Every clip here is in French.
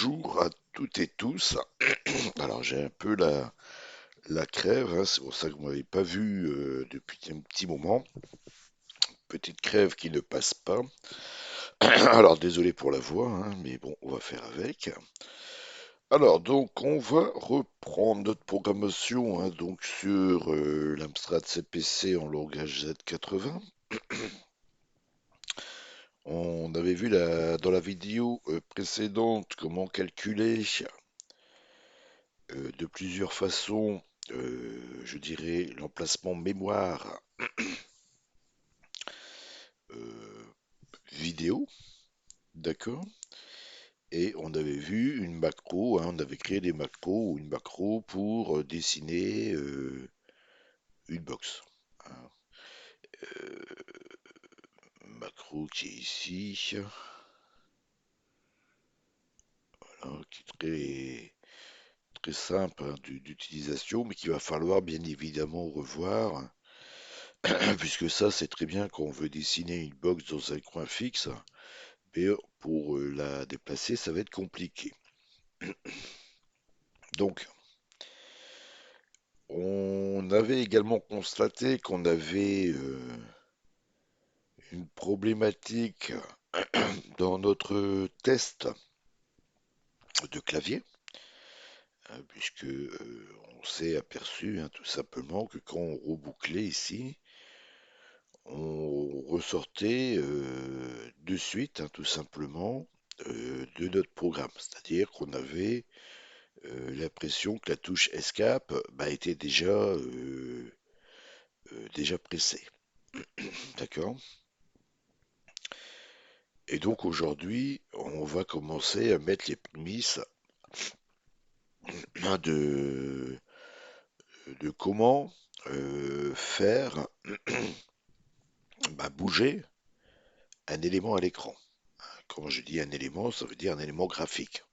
bonjour à toutes et tous. Alors j'ai un peu la crève, hein, c'est pour ça que vous m'avez pas vu depuis un petit moment. Petite crève qui ne passe pas. Alors désolé pour la voix, hein, mais bon, on va faire avec. Alors donc on va reprendre notre programmation hein, donc sur l'Amstrad CPC en langage Z80. On avait vu dans la vidéo précédente comment calculer de plusieurs façons, je dirais, l'emplacement mémoire euh, vidéo, d'accord? Et on avait vu une macro, hein, on avait créé des macros ou une macro pour dessiner une box, hein. Euh, Macro qui est ici, hein, qui est très simple hein, d'utilisation, mais qu'il va falloir bien évidemment revoir, puisque ça c'est très bien quand on veut dessiner une box dans un coin fixe. Mais pour la déplacer, ça va être compliqué. Donc, on avait également constaté qu'on avait une problématique dans notre test de clavier, hein, puisque on s'est aperçu hein, tout simplement que quand on rebouclait ici, on ressortait de suite, hein, tout simplement, de notre programme. C'est-à-dire qu'on avait l'impression que la touche Escape bah, était déjà pressée. D'accord? Et donc aujourd'hui, on va commencer à mettre les prémices hein, de comment faire bah, bouger un élément à l'écran. Quand je dis un élément, ça veut dire un élément graphique.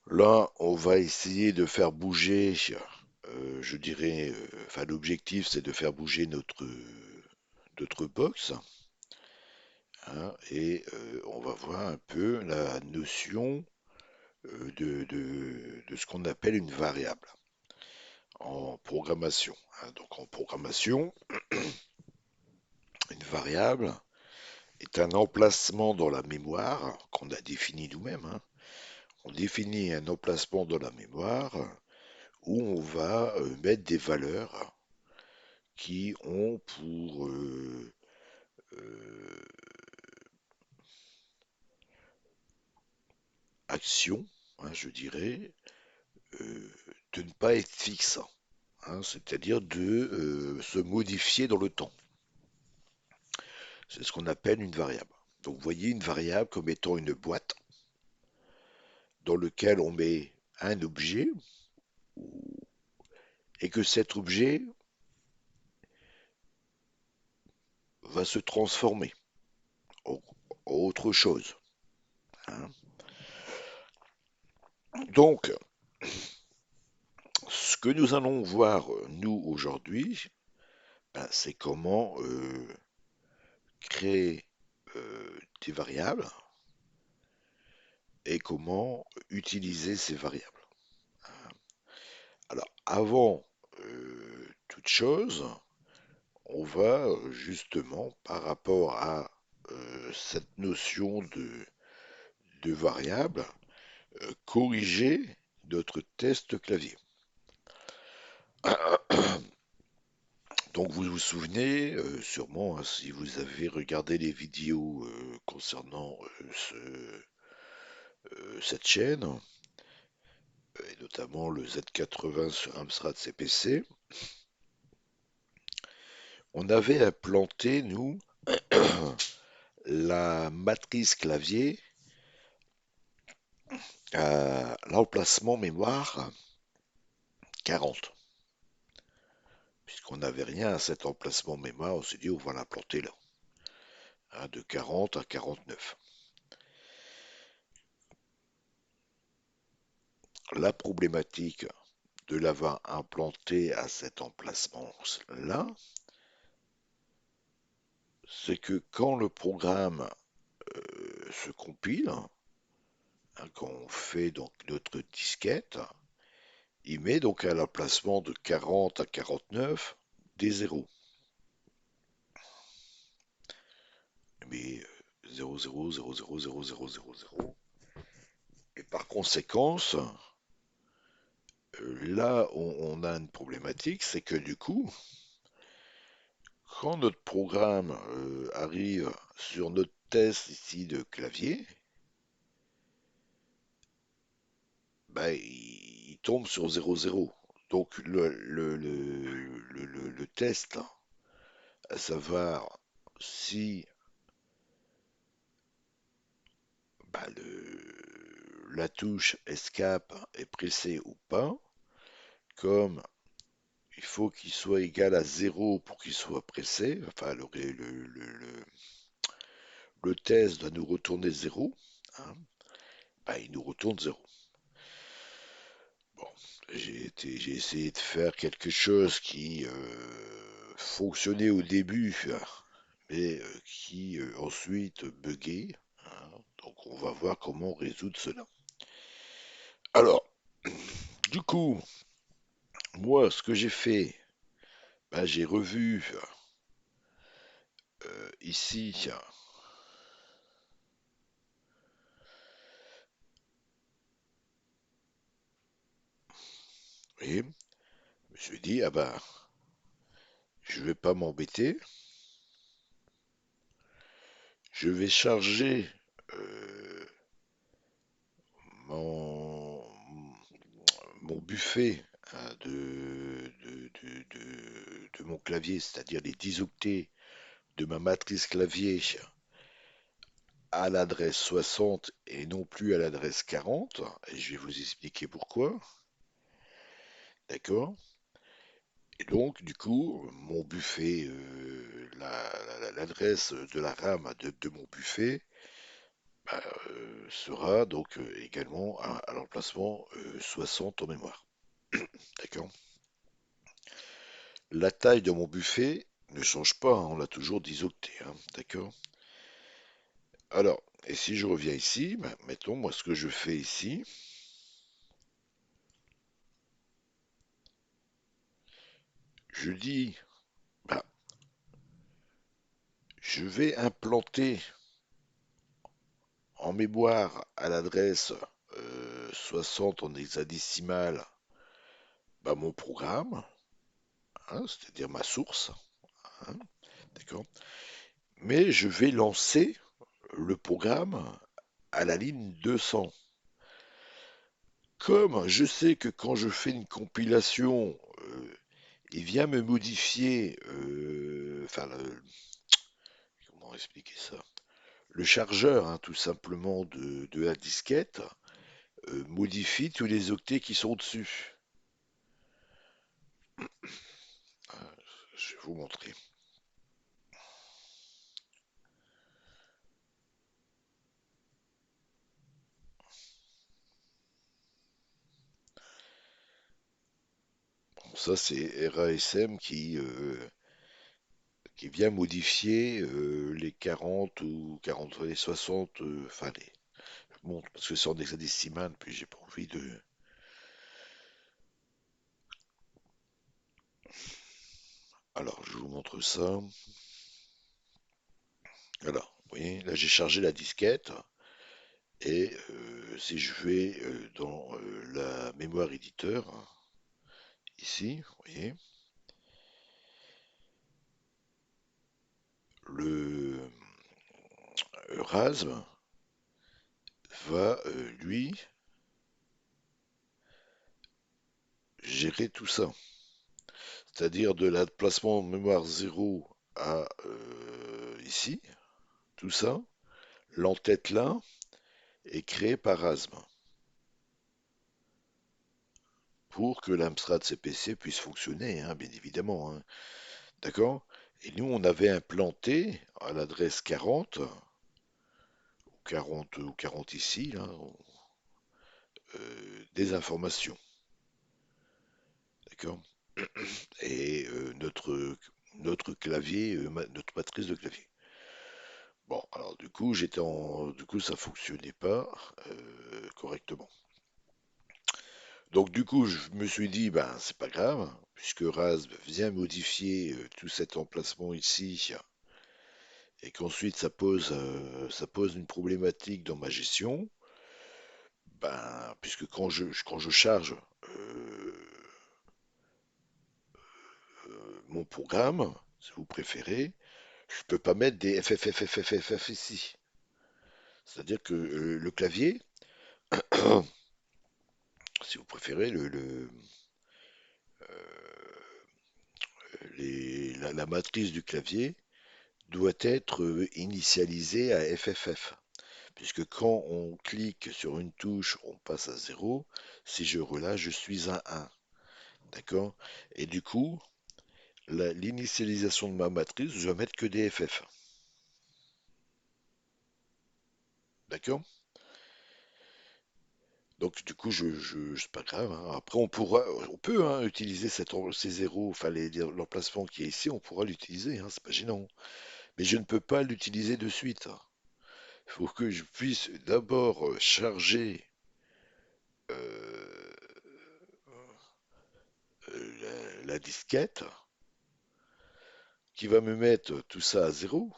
Là, on va essayer de faire bouger, je dirais, enfin l'objectif c'est de faire bouger notre box, hein, et on va voir un peu la notion de ce qu'on appelle une variable en programmation, hein. Donc en programmation, une variable est un emplacement dans la mémoire qu'on a défini nous-mêmes, hein. On définit un emplacement dans la mémoire où on va mettre des valeurs qui ont pour euh, action, hein, je dirais, euh, de ne pas être fixe, hein, c'est-à-dire de se modifier dans le temps. C'est ce qu'on appelle une variable. Donc vous voyez une variable comme étant une boîte dans laquelle on met un objet et que cet objet va se transformer en autre chose, hein. Donc, ce que nous allons voir, nous, aujourd'hui, ben, c'est comment créer des variables et comment utiliser ces variables. Alors, avant toute chose, on va justement, par rapport à cette notion de variable, corriger notre test clavier. Donc vous vous souvenez sûrement, hein, si vous avez regardé les vidéos concernant cette chaîne, et notamment le Z80 sur Amstrad CPC, on avait implanté, nous, la matrice clavier à l'emplacement mémoire 40. Puisqu'on n'avait rien à cet emplacement mémoire, on s'est dit on va l'implanter là, hein, de 40 à 49. La problématique de l'avoir implanté à cet emplacement-là, c'est que quand le programme se compile, hein, quand on fait donc notre disquette, il met donc à l'emplacement de 40 à 49 des zéros. Mais 0, 0, 0, 0, 0, 0, 0, 0. Et par conséquence, là, on a une problématique, c'est que du coup, quand notre programme arrive sur notre test ici de clavier, bah, il tombe sur 0, 0. Donc le test, à savoir si bah, la touche escape est pressée ou pas, comme il faut qu'il soit égal à 0 pour qu'il soit pressé, enfin le test doit nous retourner 0, hein, bah, il nous retourne 0. Bon, j'ai essayé de faire quelque chose qui fonctionnait au début, mais qui ensuite buguait, hein. Donc on va voir comment résoudre cela. Alors, du coup, moi, ce que j'ai fait, ben, j'ai revu ici, et je me suis dit, ah ben, je vais pas m'embêter, je vais charger euh, mon, mon buffet hein, de mon clavier, c'est-à-dire les 10 octets de ma matrice clavier à l'adresse 60 et non plus à l'adresse 40, et je vais vous expliquer pourquoi. D'accord? Et donc, du coup, mon buffet, l'adresse de la RAM de mon buffet bah, sera donc également à l'emplacement 60 en mémoire. D'accord? La taille de mon buffet ne change pas, hein, on a toujours 10 octets. Hein, d'accord? Alors, et si je reviens ici, bah, mettons, moi, ce que je fais ici, je dis, bah, je vais implanter en mémoire à l'adresse 60 en hexadécimal bah, mon programme, hein, c'est-à-dire ma source, hein, d'accord? Mais je vais lancer le programme à la ligne 200. Comme je sais que quand je fais une compilation, il vient me modifier, enfin, comment expliquer ça? Le chargeur, hein, tout simplement, de la disquette, modifie tous les octets qui sont dessus. Je vais vous montrer. Bon, ça, c'est RASM qui vient modifier les 40 ou 40, les 60, enfin, je montre parce que c'est en hexadécimal, puis j'ai pas envie de. Alors, je vous montre ça. Alors, vous voyez, là, j'ai chargé la disquette. Et si je vais dans la mémoire éditeur, ici, vous voyez, le RASM va, lui, gérer tout ça. C'est-à-dire de l'emplacement de mémoire 0 à ici, tout ça. L'entête là est créée par RASM pour que l'Amstrad CPC puisse fonctionner, hein, bien évidemment. Hein. D'accord? Et nous, on avait implanté à l'adresse 40, ou 40 ou 40 ici, là, des informations. D'accord? Et notre clavier, notre matrice de clavier. Bon, alors du coup, ça fonctionnait pas correctement. Donc du coup, je me suis dit, ben c'est pas grave, puisque Raz vient modifier tout cet emplacement ici, et qu'ensuite ça pose une problématique dans ma gestion. Ben, puisque quand je charge euh, mon programme, si vous préférez, je peux pas mettre des FFFFFF ici. C'est-à-dire que le clavier, si vous préférez, la matrice du clavier doit être initialisée à FFF. Puisque quand on clique sur une touche, on passe à 0. Si je relâche, je suis à 1. D'accord? Et du coup, l'initialisation de ma matrice, je vais mettre que des FF. D'accord? Donc du coup, c'est pas grave, hein. Après, on peut hein, utiliser ces zéros, enfin l'emplacement qui est ici, on pourra l'utiliser, hein, c'est pas gênant. Mais je ne peux pas l'utiliser de suite. Il faut que je puisse d'abord charger euh, la disquette qui va me mettre tout ça à zéro,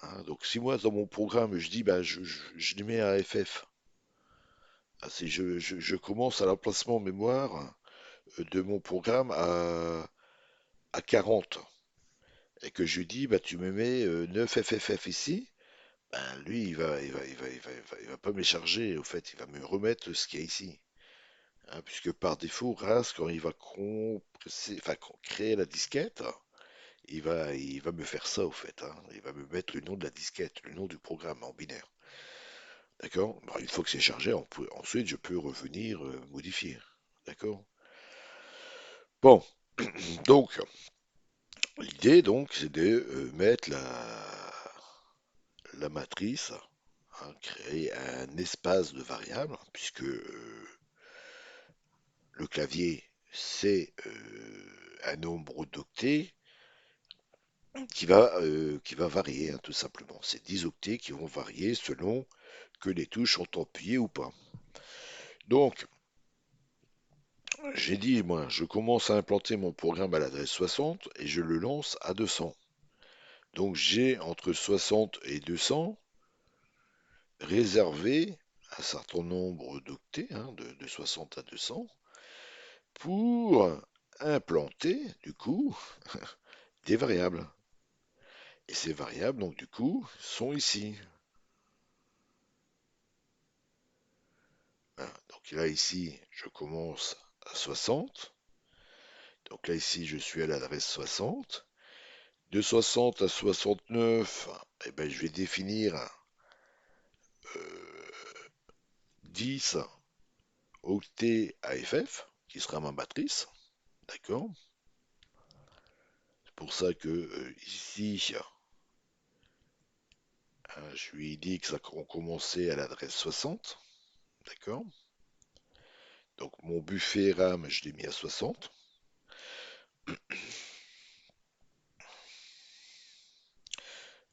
hein. Donc si moi dans mon programme je dis ben je les mets à FF, ah, si je commence à l'emplacement mémoire de mon programme à 40 et que je dis bah tu me mets 9 FFF ici, ben lui il va pas me les charger au fait, il va me remettre ce qu'il y a ici. Hein, puisque par défaut, RAS, quand il va créer la disquette, il va me faire ça au fait, hein. Il va me mettre le nom de la disquette, le nom du programme en binaire. D'accord? Bon, une fois que c'est chargé, ensuite je peux revenir modifier. D'accord? Bon, donc l'idée donc c'est de mettre la matrice, hein, créer un espace de variables, puisque le clavier c'est un nombre d'octets qui va varier, hein, tout simplement. C'est 10 octets qui vont varier selon que les touches sont appuyées ou pas. Donc, j'ai dit, moi, je commence à implanter mon programme à l'adresse 60 et je le lance à 200. Donc, j'ai entre 60 et 200 réservé un certain nombre d'octets, hein, de 60 à 200, pour implanter, du coup, des variables. Et ces variables, donc, du coup, sont ici. Hein. Donc là, ici, je commence à 60. Donc là, ici, je suis à l'adresse 60. De 60 à 69, eh ben, je vais définir 10 octets AFF, qui sera ma matrice. D'accord? C'est pour ça que ici, je lui ai dit que ça on commençait à l'adresse 60. D'accord? Donc mon buffet RAM, je l'ai mis à 60.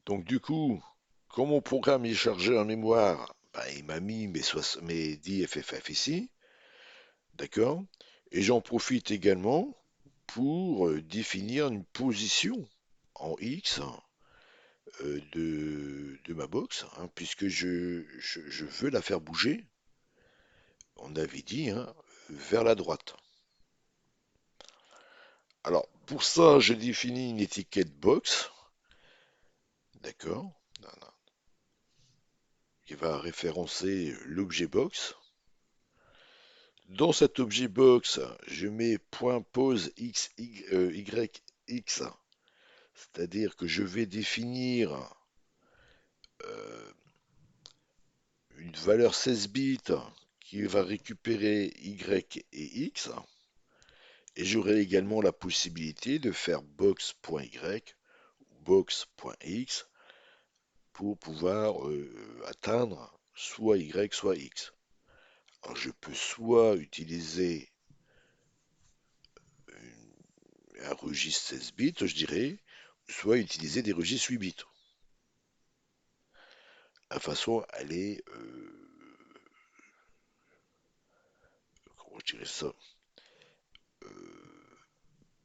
Donc du coup, quand mon programme est chargé en mémoire, ben, il m'a mis mes 10 FFF ici. D'accord? Et j'en profite également pour définir une position en X de ma box, hein, puisque je veux la faire bouger, on avait dit, hein, vers la droite. Alors, pour ça, je définis une étiquette box, d'accord, qui va référencer l'objet box. Dans cet objet box, je mets .pose x, yx, c'est-à-dire que je vais définir euh, une valeur 16 bits qui va récupérer y et x. Et j'aurai également la possibilité de faire box.y ou box.x pour pouvoir atteindre soit y, soit x. Alors je peux soit utiliser un registre 16 bits, je dirais, soit utiliser des registres 8 bits. De toute façon, elle est, comment je dirais ça,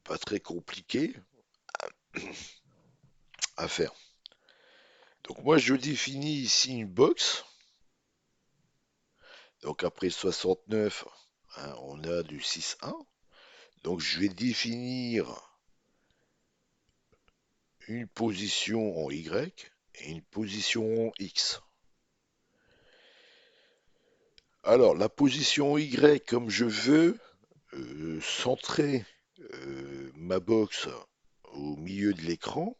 pas très compliquée à faire. Donc moi, je définis ici une box. Donc après 69, hein, on a du 6-1. Donc je vais définir une position en Y et une position en X. Alors la position Y, comme je veux centrer ma box au milieu de l'écran,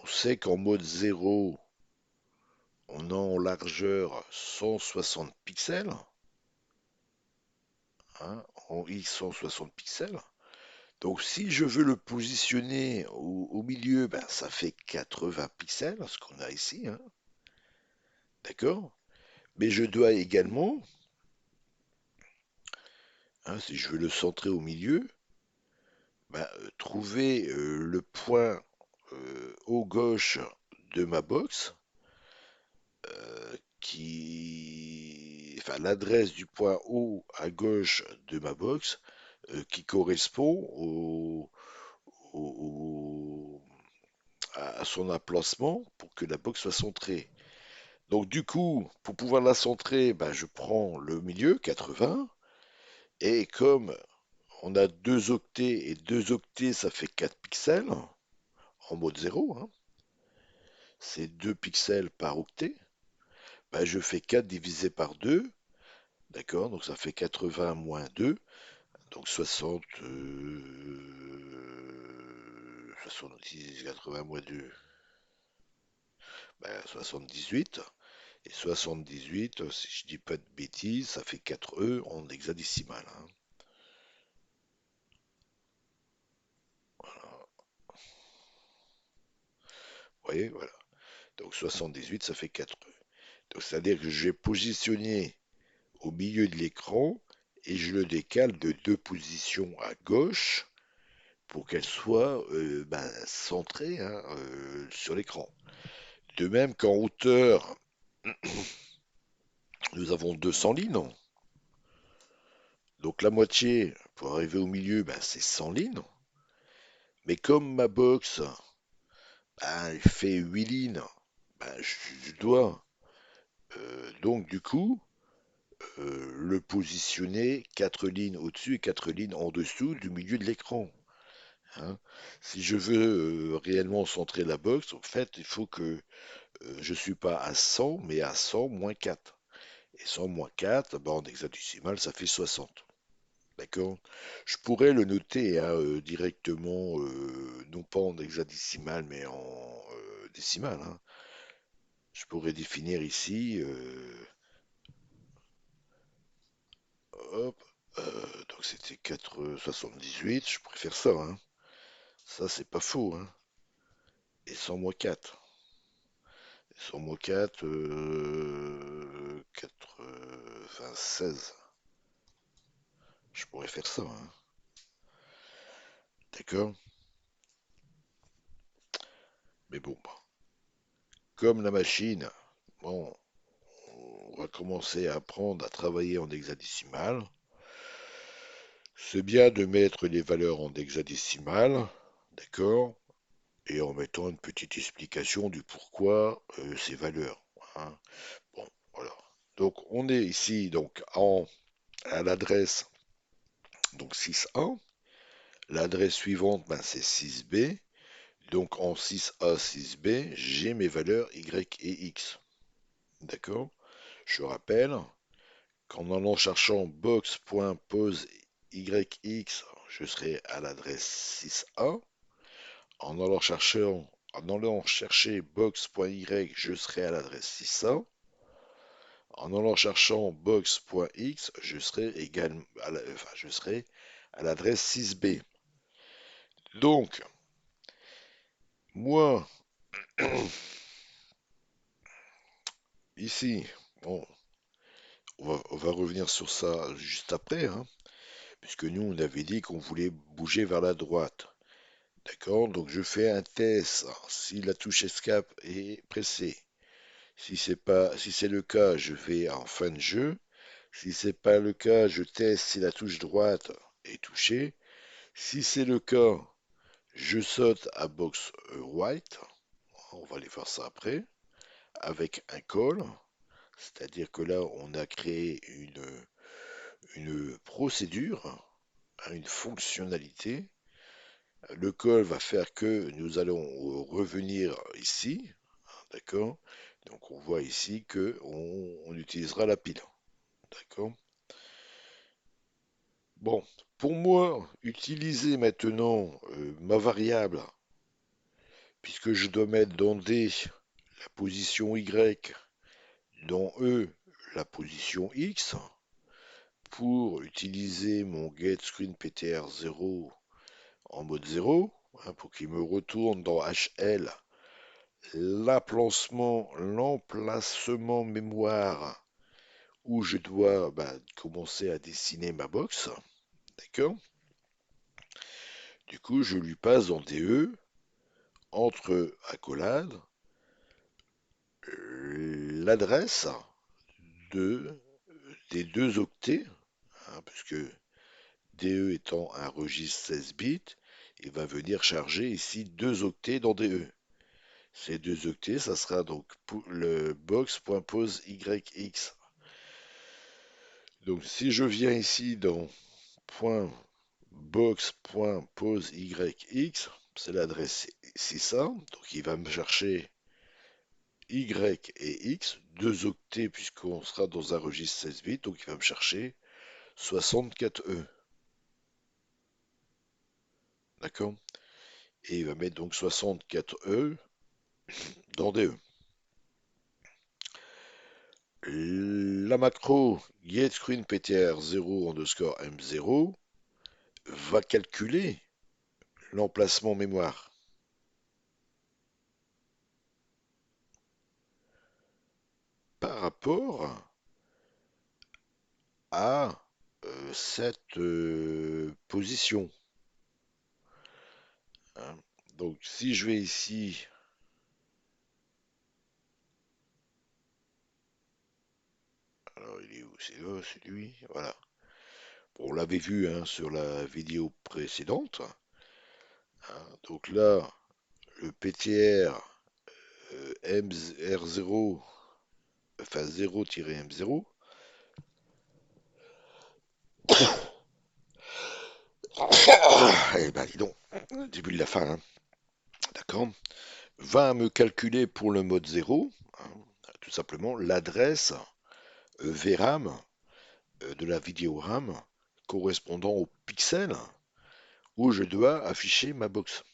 on sait qu'en mode 0, on a en largeur 160 pixels, hein, en X 160 pixels. Donc si je veux le positionner au milieu, ben, ça fait 80 pixels, ce qu'on a ici, hein, d'accord? Mais je dois également, hein, si je veux le centrer au milieu, ben, trouver le point haut gauche de ma box, enfin l'adresse du point haut à gauche de ma box, qui correspond au- à son emplacement pour que la box soit centrée. Donc du coup, pour pouvoir la centrer, ben, je prends le milieu, 80, et comme on a 2 octets, et 2 octets, ça fait 4 pixels, en mode 0, hein, c'est 2 pixels par octet, ben, je fais 4 divisé par 2, d'accord, donc ça fait 80 moins 2, donc 60, 70, 80 moins 2, ben, 78. Et 78, si je dis pas de bêtises, ça fait 4 E en hexadécimal, hein. Voilà. Vous voyez, voilà. Donc 78, ça fait 4 E. Donc c'est-à-dire que je vais positionner au milieu de l'écran et je le décale de 2 positions à gauche pour qu'elle soit ben, centrée, hein, sur l'écran. De même qu'en hauteur, nous avons 200 lignes. Donc la moitié, pour arriver au milieu, ben, c'est 100 lignes. Mais comme ma box, ben, elle fait 8 lignes, ben, je dois donc du coup le positionner 4 lignes au-dessus et 4 lignes en dessous du milieu de l'écran, hein. Si je veux réellement centrer la box, en fait, il faut que je ne suis pas à 100, mais à 100 moins 4. Et 100 moins 4, ben, en hexadécimal, ça fait 60. D'accord? Je pourrais le noter, hein, directement, non pas en hexadécimal, mais en décimal, hein. Je pourrais définir ici, hop, donc c'était 4,78, je préfère ça, hein. Ça, c'est pas faux, hein. Et 100 moins 4. 100 moins 4, 96. Je pourrais faire ça, hein. D'accord? Mais bon, bah, comme la machine, bon, on va commencer à apprendre à travailler en hexadécimal. C'est bien de mettre les valeurs en hexadécimal, d'accord? Et en mettant une petite explication du pourquoi ces valeurs, hein. Bon, voilà. Donc on est ici donc à l'adresse donc 6A. L'adresse suivante, ben, c'est 6B. Donc en 6A, 6B, j'ai mes valeurs Y et X. D'accord? Je rappelle qu'en allant cherchant box.pose YX, je serai à l'adresse 6A. En allant chercher box.y, je serai à l'adresse 6A. En allant cherchant box.x, je serai également enfin, je serai à l'adresse 6B. Donc, moi, ici, bon, on va revenir sur ça juste après, hein, puisque nous, on avait dit qu'on voulait bouger vers la droite. D'accord? Donc, je fais un test. Si la touche Escape est pressée, Si c'est le cas, je vais en fin de jeu. Si c'est pas le cas, je teste si la touche droite est touchée. Si c'est le cas, je saute à box white. On va aller voir ça après. Avec un call. C'est-à-dire que là, on a créé une procédure, hein, une fonctionnalité. Le call va faire que nous allons revenir ici. D'accord? Donc on voit ici que on utilisera la pile. D'accord? Bon, pour moi, utiliser maintenant ma variable, puisque je dois mettre dans D la position Y, dans E la position X, pour utiliser mon getScreenPTR0 en mode 0, hein, pour qu'il me retourne dans HL l'emplacement mémoire où je dois commencer à dessiner ma box. D'accord? Du coup, je lui passe en DE, entre accolades, l'adresse de, des deux octets, hein, puisque DE étant un registre 16 bits, il va venir charger ici deux octets dans DE. Ces deux octets, ça sera donc le box.pose YX. Donc si je viens ici dans .box.pose YX, c'est l'adresse, c'est ça. Donc il va me chercher Y et X, deux octets puisqu'on sera dans un registre 16 bits, donc il va me chercher 64E. D'accord? Et il va mettre donc 64E dans DE. La macro getScreenPTR0 underscore M0 va calculer l'emplacement mémoire par rapport à cette position. Hein. Donc si je vais ici, alors il est où? C'est là, c'est lui, voilà. Bon, on l'avait vu hein, sur la vidéo précédente. Hein. Donc là, le PTR MR0, enfin 0-M0, eh ben dis donc, début de la fin, hein, d'accord, va me calculer pour le mode 0, hein, tout simplement l'adresse VRAM de la vidéo RAM correspondant au pixel où je dois afficher ma box.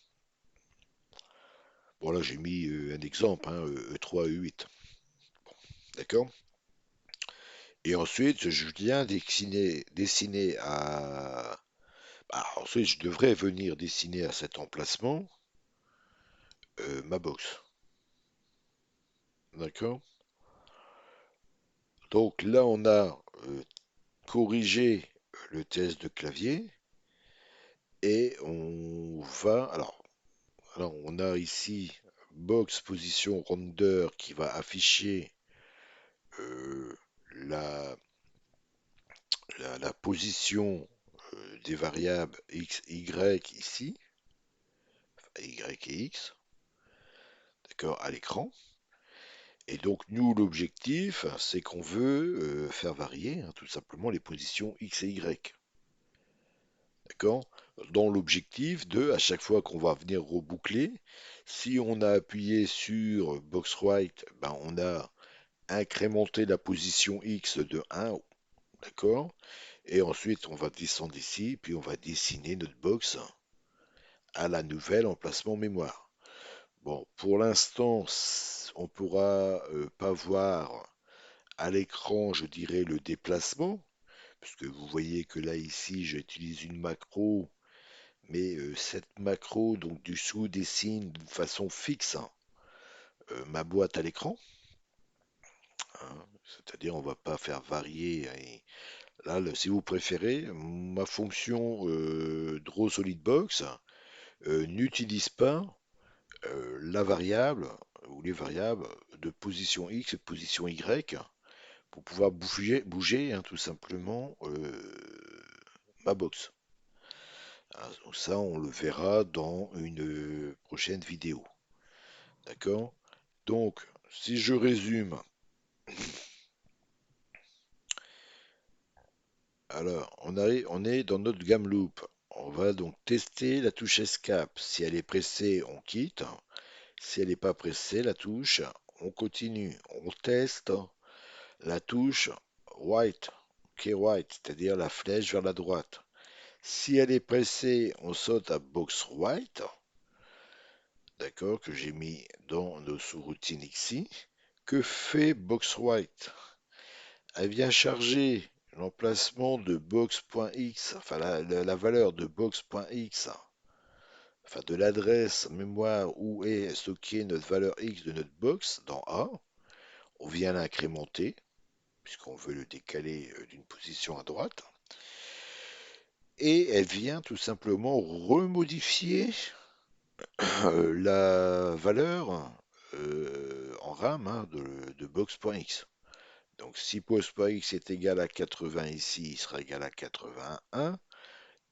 Bon là j'ai mis un exemple, hein, E3, E8. D'accord? Et ensuite je viens dessiner à... ensuite je devrais venir dessiner à cet emplacement ma box. D'accord? Donc là on a corrigé le test de clavier et on va... Alors on a ici box position render qui va afficher euh, la, la position des variables x, y ici, y et x, d'accord, à l'écran. Et donc nous, l'objectif, c'est qu'on veut faire varier hein, tout simplement les positions x et y, d'accord? Dans l'objectif de, à chaque fois qu'on va venir reboucler, si on a appuyé sur box right, ben on a incrémenté la position x de 1, d'accord? Et ensuite, on va descendre ici, puis on va dessiner notre box à la nouvelle emplacement mémoire. Bon, pour l'instant, on pourra pas voir à l'écran, je dirais, le déplacement, puisque vous voyez que là, ici, j'utilise une macro, mais cette macro, donc dessous, dessine de façon fixe hein, ma boîte à l'écran. Hein. C'est-à-dire, on va pas faire varier. Et là, si vous préférez, ma fonction drawSolidBox n'utilise pas la variable ou les variables de position X et de position Y pour pouvoir bouger hein, tout simplement ma box. Ah, ça, on le verra dans une prochaine vidéo. D'accord? Donc, si je résume, alors on est dans notre gamme loop. On va donc tester la touche Escape. Si elle est pressée, on quitte. Si elle n'est pas pressée, la touche, on continue. On teste la touche White, key White, c'est-à-dire la flèche vers la droite. Si elle est pressée, on saute à Box White, d'accord, que j'ai mis dans nos sous-routines ici. Que fait Box White? Elle vient charger l'emplacement de box.x, enfin la valeur de box.x, enfin de l'adresse mémoire où est stockée notre valeur x de notre box dans A. On vient l'incrémenter, puisqu'on veut le décaler d'une position à droite. Et elle vient tout simplement remodifier la valeur en RAM hein, de box.x. Donc si box.x est égal à 80 ici, il sera égal à 81.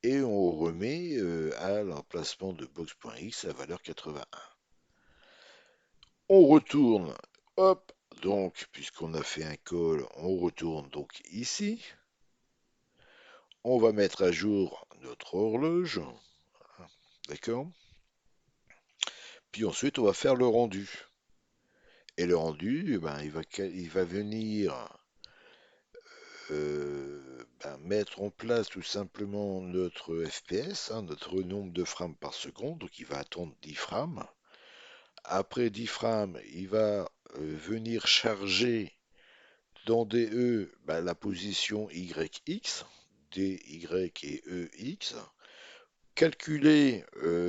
Et on remet à l'emplacement de box.x la valeur 81. On retourne, hop, donc puisqu'on a fait un call, on retourne donc ici. On va mettre à jour notre horloge, d'accord? Puis ensuite, on va faire le rendu. Et le rendu, eh ben, il va venir mettre en place tout simplement notre FPS, hein, notre nombre de frames par seconde. Donc il va attendre 10 frames. Après 10 frames, il va venir charger dans DE la position YX, DY et EX. Calculer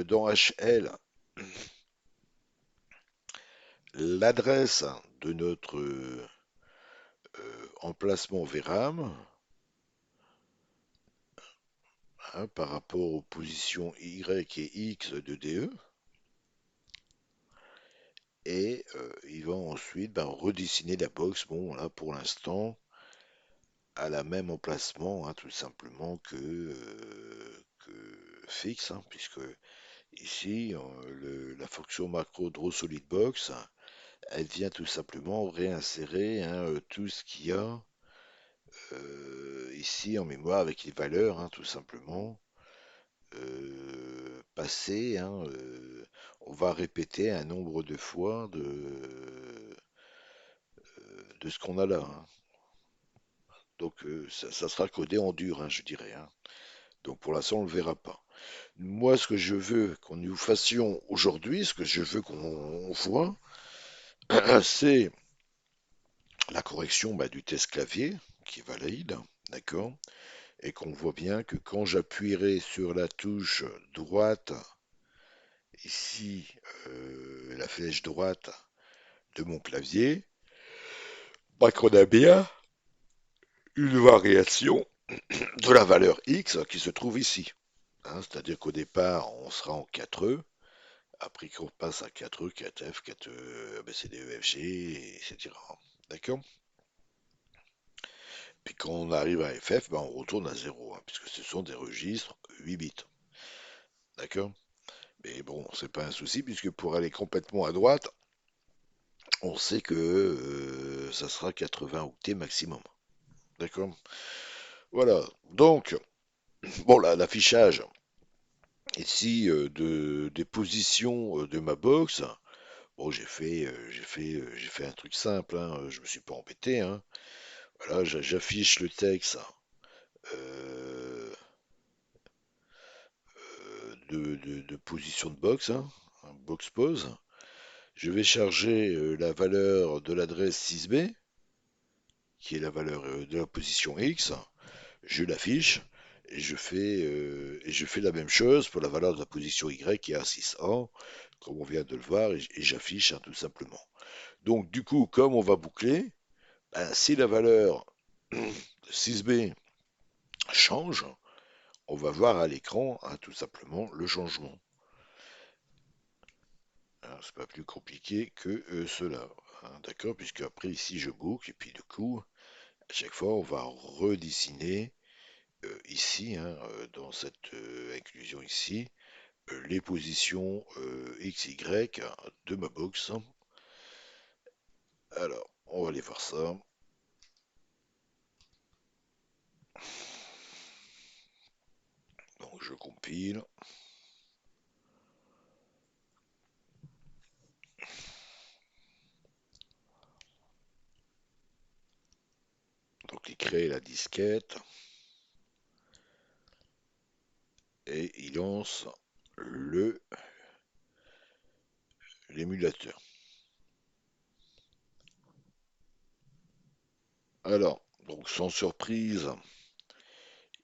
dans HL l'adresse de notre emplacement VRAM hein, par rapport aux positions Y et X de DE. Et il va ensuite redessiner la box. Bon, là pour l'instant, à la même emplacement, hein, tout simplement que fixe, hein, puisque ici, la fonction macro drawSolidBox, elle vient tout simplement réinsérer hein, tout ce qu'il y a ici en mémoire avec les valeurs, hein, tout simplement. Passées, hein, on va répéter un nombre de fois de ce qu'on a là. Hein. Donc ça sera codé en dur, hein, je dirais. Hein. Donc pour l'instant, on ne le verra pas. Moi, ce que je veux qu'on nous fassions aujourd'hui, ce que je veux qu'on voit, c'est la correction du test clavier, qui est valide, d'accord, et qu'on voit bien que quand j'appuierai sur la touche droite, ici, la flèche droite de mon clavier, qu'on a bien une variation de la valeur X qui se trouve ici. Hein, c'est-à-dire qu'au départ, on sera en 4E, après qu'on passe à 4E, 4F, 4E, ABCDE, FG, etc. D'accord? Puis quand on arrive à FF, on retourne à 0, hein, puisque ce sont des registres 8 bits. D'accord? Mais bon, c'est pas un souci, puisque pour aller complètement à droite, on sait que ça sera 80 octets maximum. D'accord? Voilà. Donc, bon, l'affichage ici des positions de ma box. Bon, j'ai fait un truc simple, hein, je me suis pas embêté, hein. Voilà, j'affiche le texte euh, de position de box, hein, box pose. Je vais charger la valeur de l'adresse 6B, qui est la valeur de la position X. Je l'affiche et je fais la même chose pour la valeur de la position Y qui est à 6A, comme on vient de le voir, et j'affiche hein, tout simplement. Donc du coup, comme on va boucler, si la valeur 6B change, on va voir à l'écran hein, tout simplement le changement. hein, c'est pas plus compliqué que cela. Hein, d'accord? Puisque après ici je boucle et puis du coup, à chaque fois on va redessiner ici, hein, dans cette inclusion ici, les positions X, Y de ma box. Alors, on va aller voir ça. Donc je compile. Donc il crée la disquette et il lance le l'émulateur. Alors, donc sans surprise,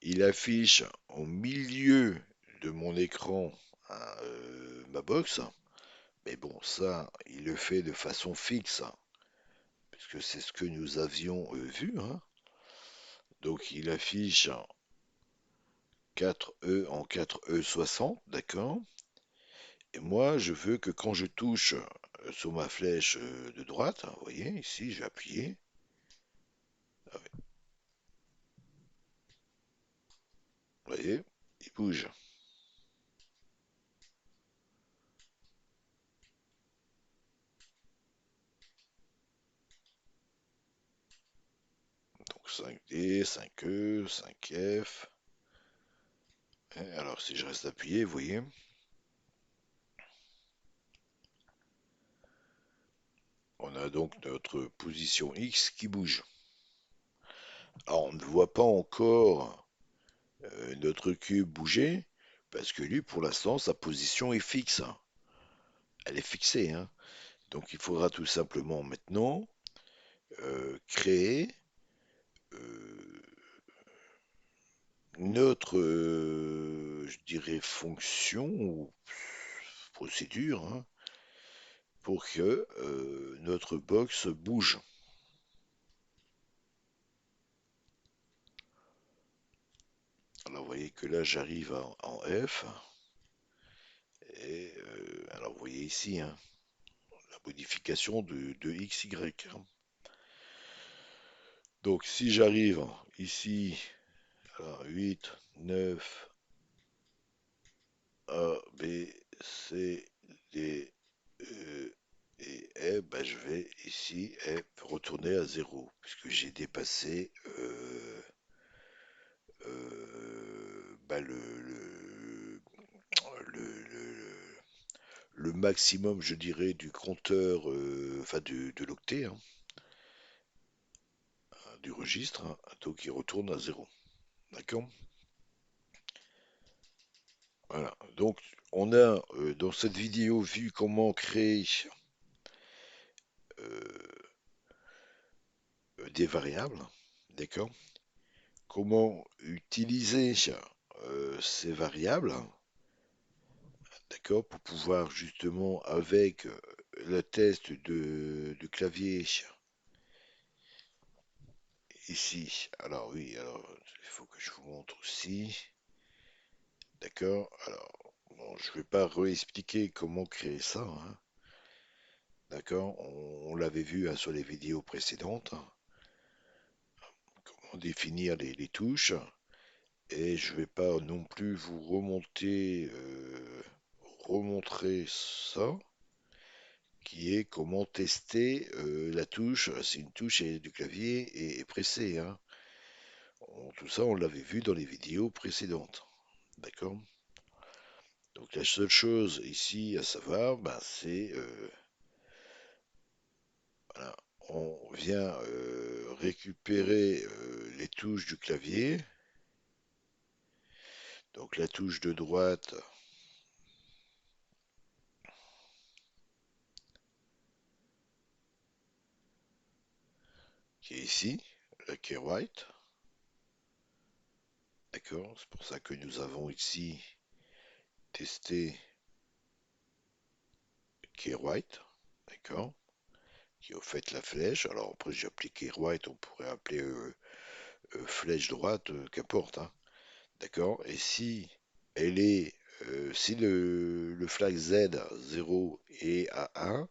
il affiche au milieu de mon écran hein, ma box. Mais bon, ça, il le fait de façon fixe, puisque c'est ce que nous avions vu. Hein. Donc il affiche 4E en 4E60, d'accord? Et moi, je veux que quand je touche sur ma flèche de droite, hein, vous voyez, ici, je vais appuyer. Vous voyez, il bouge. Donc 5D, 5E, 5F. Et alors si je reste appuyé, vous voyez, on a donc notre position X qui bouge. Alors on ne voit pas encore notre cube bouger, parce que lui, pour l'instant, sa position est fixe. Elle est fixée. Hein. Donc il faudra tout simplement maintenant créer euh, notre, je dirais, fonction ou procédure hein, pour que notre box bouge. Alors vous voyez que là j'arrive en F et alors vous voyez ici hein, la modification de XY. Hein. Donc si j'arrive ici alors 8, 9, A, B, C, D, E et F, ben, je vais ici retourner à 0 puisque j'ai dépassé ben, le- le maximum, je dirais, du compteur, enfin de l'octet, hein, du registre, hein, donc il retourne à 0. D'accord? Voilà. Donc on a dans cette vidéo vu comment créer euh, des variables, d'accord? Comment utiliser ces variables, d'accord, pour pouvoir justement avec le test de clavier ici. Alors oui, alors il faut que je vous montre aussi, d'accord? Alors bon, je vais pas réexpliquer comment créer ça, hein, d'accord? On l'avait vu hein, sur les vidéos précédentes, hein, comment définir les touches. Et je vais pas non plus vous remontrer ça, qui est comment tester la touche, si une touche du clavier est pressée. Hein. Tout ça, on l'avait vu dans les vidéos précédentes. D'accord? Donc la seule chose ici à savoir, ben, c'est voilà, on vient récupérer les touches du clavier. Donc la touche de droite qui est ici, la key right. D'accord? C'est pour ça que nous avons ici testé key right. D'accord? Qui est au fait la flèche. Alors après j'ai appliqué right, on pourrait appeler flèche droite, qu'importe. Hein. D'accord? Et si elle est Si le flag Z 0 est à 1,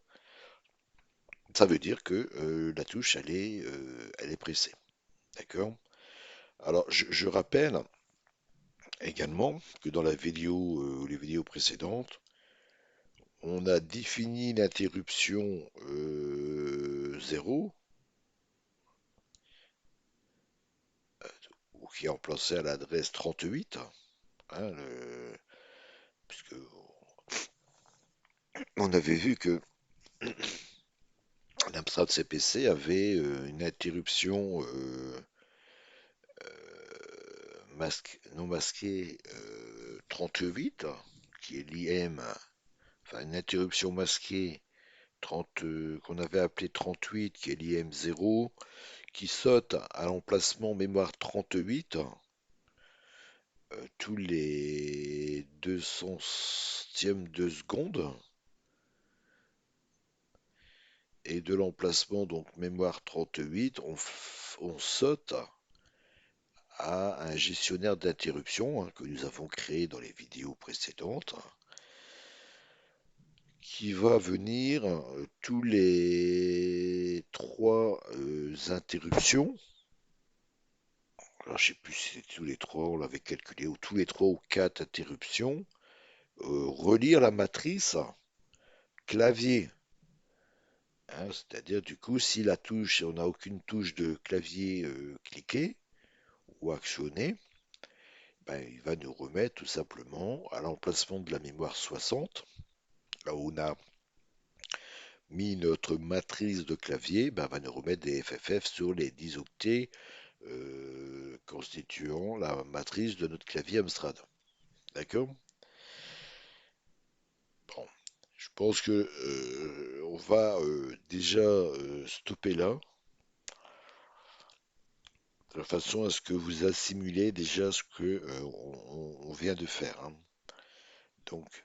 ça veut dire que la touche elle est pressée. D'accord? Alors je rappelle également que dans la vidéo ou les vidéos précédentes, on a défini l'interruption 0, ou qui est emplacée à l'adresse 38, hein, puisque on avait vu que l'Amstrad CPC avait une interruption non masquée 38, qui est l'IM, enfin une interruption masquée 30, qu'on avait appelée 38, qui est l'IM 0, qui saute à l'emplacement mémoire 38 tous les 200e de seconde, et de l'emplacement donc mémoire 38, on saute à un gestionnaire d'interruption, hein, que nous avons créé dans les vidéos précédentes, qui va venir tous les trois interruptions. Alors je sais plus si c'est tous les trois, on l'avait calculé, ou tous les trois ou quatre interruptions, relire la matrice clavier. Hein, c'est-à-dire du coup, si la touche, on n'a aucune touche de clavier cliquée ou actionnée, ben, il va nous remettre tout simplement à l'emplacement de la mémoire 60, là où on a mis notre matrice de clavier, ben, va nous remettre des FFF sur les 10 octets constituant la matrice de notre clavier Amstrad. D'accord? Bon, je pense que on va déjà stopper là, de façon à ce que vous assimilez déjà ce que on vient de faire, hein. Donc,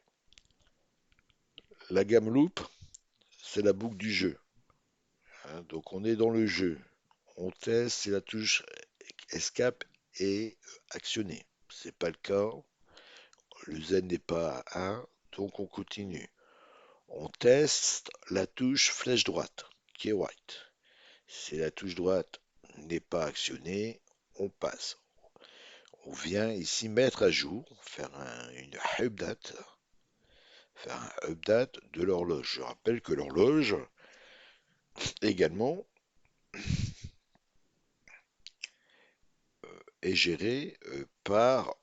la gamme loop, c'est la boucle du jeu, hein. Donc, on est dans le jeu. On teste si la touche escape est actionnée. C'est pas le cas. Le Z n'est pas à 1, donc on continue. On teste la touche flèche droite, qui est white. Si la touche droite n'est pas actionnée, on passe. On vient ici mettre à jour, une update, faire un update de l'horloge. Je rappelle que l'horloge également est gérée par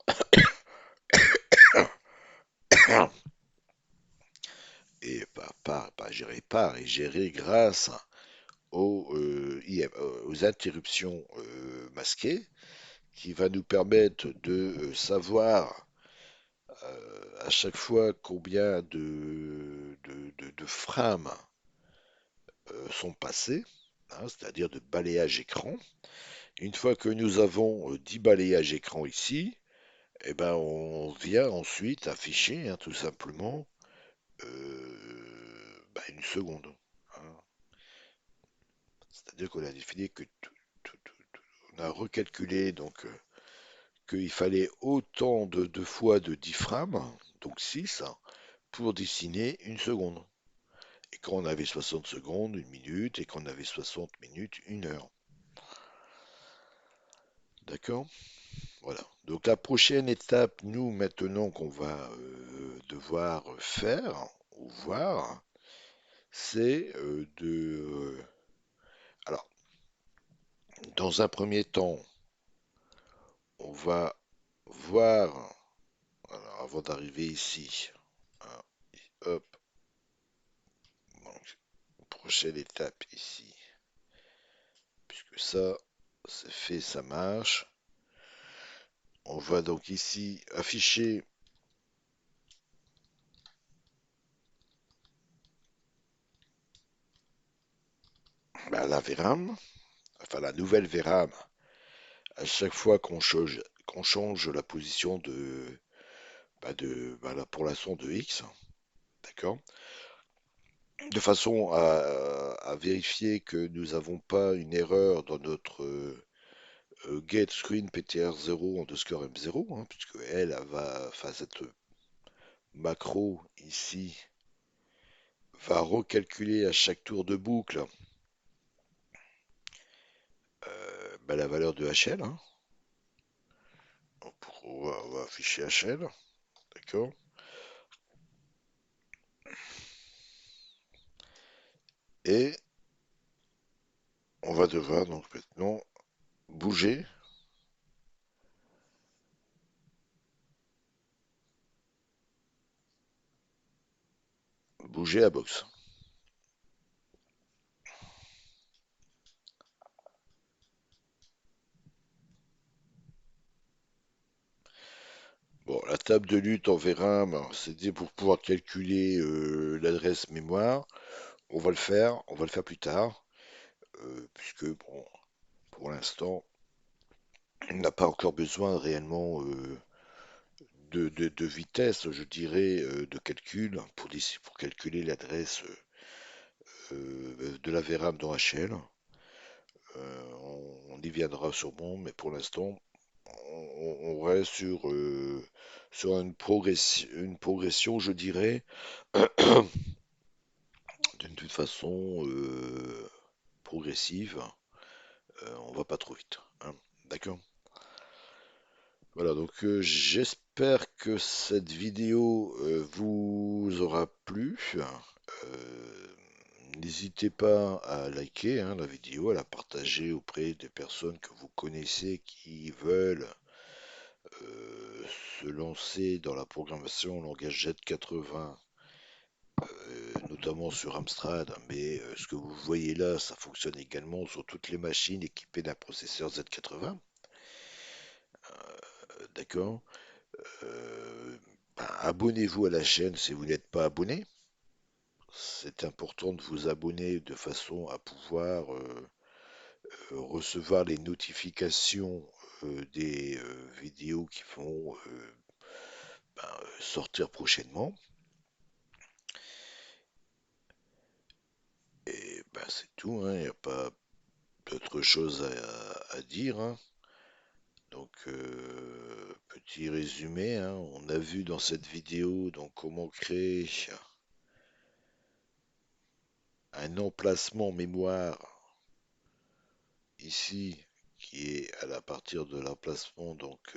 et pas gérée par, est gérée grâce aux interruptions masquées, qui va nous permettre de savoir à chaque fois combien de frames sont passés, hein, c'est-à-dire de balayage écran. Une fois que nous avons 10 balayages écran ici, eh ben, on vient ensuite afficher, hein, tout simplement une seconde, hein. C'est-à-dire qu'on a défini que on a recalculé donc qu'il fallait autant de fois de diaphragme, donc 6, pour dessiner une seconde. Et quand on avait 60 secondes, une minute, et quand on avait 60 minutes, une heure. D'accord? Voilà. Donc la prochaine étape, nous, maintenant qu'on va devoir faire ou voir, c'est alors, dans un premier temps, on va voir, alors, avant d'arriver ici, hein, hop, donc, prochaine étape ici, puisque ça, c'est fait, ça marche. On va donc ici afficher la VRAM, enfin la nouvelle VRAM, à chaque fois qu'on change la position pour l'instant de X, d'accord? De façon à vérifier que nous n'avons pas une erreur dans notre get screen PTR0 underscore M0, hein, puisque elle va, enfin, macro ici va recalculer à chaque tour de boucle la valeur de HL, hein. On va afficher HL, d'accord? Et on va devoir donc maintenant bouger, bouger la box. Bon, la table de lutte, on verra, ben, c'était pour pouvoir calculer l'adresse mémoire. On va le faire plus tard, puisque bon, pour l'instant, on n'a pas encore besoin réellement de vitesse, je dirais, de calcul pour calculer l'adresse de la VRAM dans HL. On y viendra sûrement, mais pour l'instant, on reste sur une progression, je dirais, d'une toute façon progressive. On va pas trop vite, hein. D'accord? Voilà, donc j'espère que cette vidéo vous aura plu. Euh, N'hésitez pas à liker, hein, la vidéo, à la partager auprès des personnes que vous connaissez qui veulent euh, se lancer dans la programmation en langage Z80, notamment sur Amstrad, mais ce que vous voyez là, ça fonctionne également sur toutes les machines équipées d'un processeur Z80. D'accord? Ben, abonnez-vous à la chaîne si vous n'êtes pas abonné. C'est important de vous abonner de façon à pouvoir recevoir les notifications des vidéos qui vont sortir prochainement. Et ben, c'est tout, hein, il n'y a pas d'autre chose à dire, hein. Donc, petit résumé, hein, on a vu dans cette vidéo donc, comment créer un emplacement mémoire ici qui est à la partir de l'emplacement donc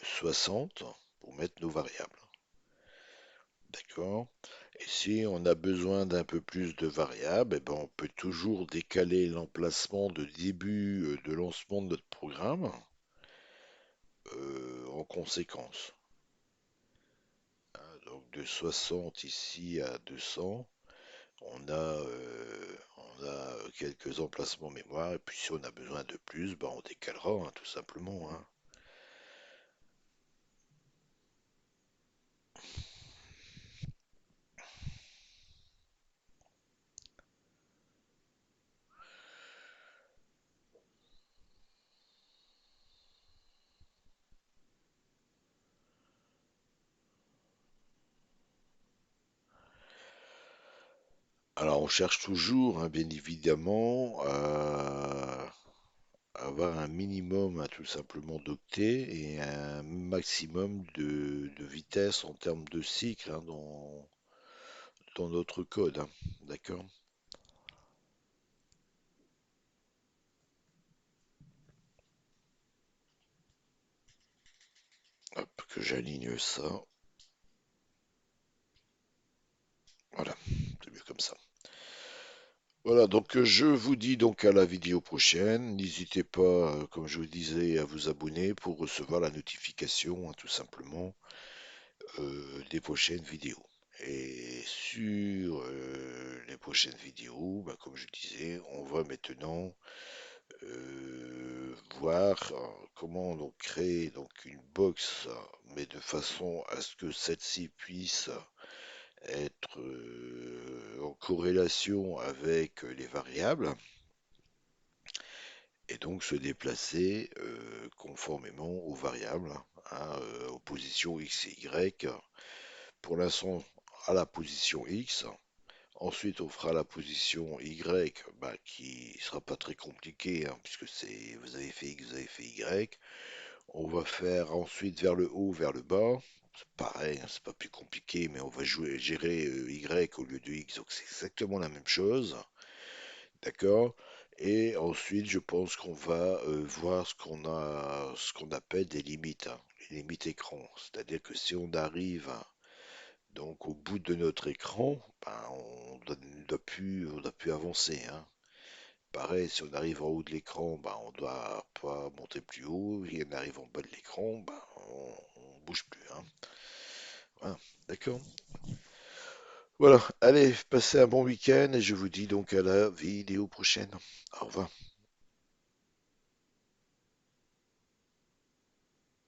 60 pour mettre nos variables. D'accord? Et si on a besoin d'un peu plus de variables, eh ben on peut toujours décaler l'emplacement de début de lancement de notre programme en conséquence. Hein, donc de 60 ici à 200, on a quelques emplacements mémoire, et puis si on a besoin de plus, ben on décalera, hein, tout simplement, hein. Alors on cherche toujours, hein, bien évidemment, à avoir un minimum, hein, tout simplement d'octets et un maximum de vitesse en termes de cycle, hein, dans notre code, hein. D'accord? Hop, que j'aligne ça. Voilà, c'est mieux comme ça. Voilà, donc je vous dis donc à la vidéo prochaine. N'hésitez pas, comme je vous disais, à vous abonner pour recevoir la notification, hein, tout simplement, des prochaines vidéos. Et sur les prochaines vidéos, bah, comme je disais, on va maintenant voir comment donc créer donc une box, mais de façon à ce que celle-ci puisse être en corrélation avec les variables et donc se déplacer conformément aux variables, hein, aux positions x et y. Pour l'instant, à la position x. Ensuite, on fera la position y, bah, qui sera pas très compliquée, hein, puisque c'est vous avez fait x, vous avez fait y. On va faire ensuite vers le haut, vers le bas. C'est pareil, hein, c'est pas plus compliqué, mais on va gérer Y au lieu de X, donc c'est exactement la même chose. D'accord? Et ensuite, je pense qu'on va voir ce qu'on appelle des limites, hein, les limites écran. C'est-à-dire que si on arrive donc au bout de notre écran, ben, on doit plus avancer, hein. Pareil, si on arrive en haut de l'écran, ben, on doit pas monter plus haut. Et on arrive en bas de l'écran, ben, on bouge plus, hein. Voilà, d'accord? Voilà, allez, passez un bon week-end et je vous dis donc à la vidéo prochaine. Au revoir.